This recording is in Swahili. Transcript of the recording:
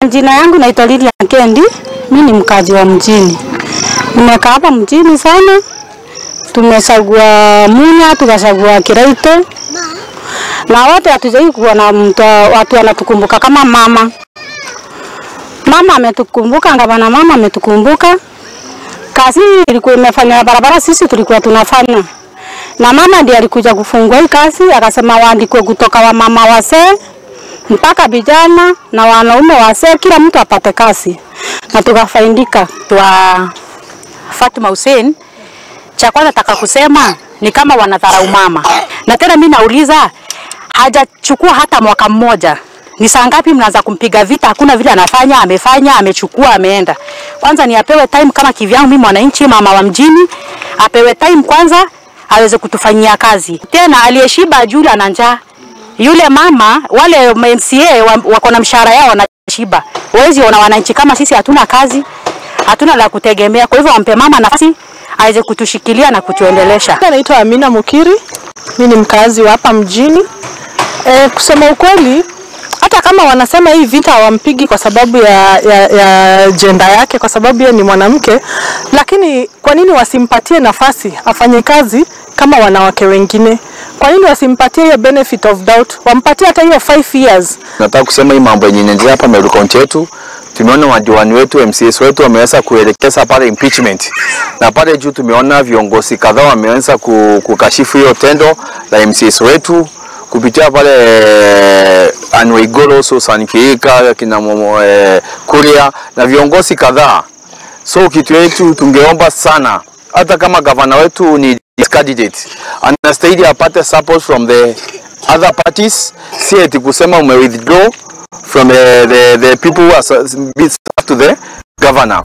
Jina yangu naitwa Lilian Kendi, mimi ni mkazi wa mjini. Nimekaa hapa mjini sana. Tumechagua Munya, tukachagua Kiraito. Na wote hatujai kuwa na mtu watu wanatukumbuka kama mama. Mama ametukumbuka, gavana mama ametukumbuka. Kazi ilikuwa imefanya barabara sisi tulikuwa tunafanya. Na mama ndiye alikuja kufungua hii kazi, akasema waandikwe kutoka wa mama wazee mpaka vijana na wanaume wazee, kila mtu apate kazi. Na tukafaidika. Kwa Fatuma Hussein, cha kwanza nataka kusema ni kama wanadharau mama. Na tena mimi nauliza, hajachukua hata mwaka mmoja. Ni saa ngapi mnaanza kumpiga vita? Hakuna vile anafanya, amefanya, amechukua, ameenda. Kwanza ni apewe time kama kivyangu mimi mwananchi mama wa mjini, apewe time kwanza aweze kutufanyia kazi. Tena aliyeshiba jula na njaa. Yule mama, wale MCA wako na mshahara yao wanashiba. Wezi wana wananchi kama sisi hatuna kazi, hatuna la kutegemea. Kwa hivyo wampe mama nafasi aweze kutushikilia na kutuendelesha. Naitwa Amina Mukiri. Mimi ni mkazi wa hapa mjini. Kusema ukweli, hata kama wanasema hii vita hawampigi kwa sababu ya gender yake, kwa sababu yeye ni mwanamke, lakini kwa nini wasimpatie nafasi afanye kazi kama wanawake wengine? Kwa nini wasimpatie hiyo benefit of doubt? Wampatie hata hiyo 5 years. Nataka kusema hii mambo yenye inaendelea hapa Meru County yetu, tumeona madiwani wetu, MCAs wetu wameweza kuelekeza pale impeachment. Na pale juu tumeona viongozi kadhaa wameanza kukashifu hiyo tendo la MCAs wetu kupitia pale Anwaigolo, Sankika, kina Kuria na viongozi kadhaa. So kitu yetu tungeomba sana, hata kama gavana wetu ni candidate, anastahili apate support from the other parties, si eti kusema ume withdraw from the people who are to the governor.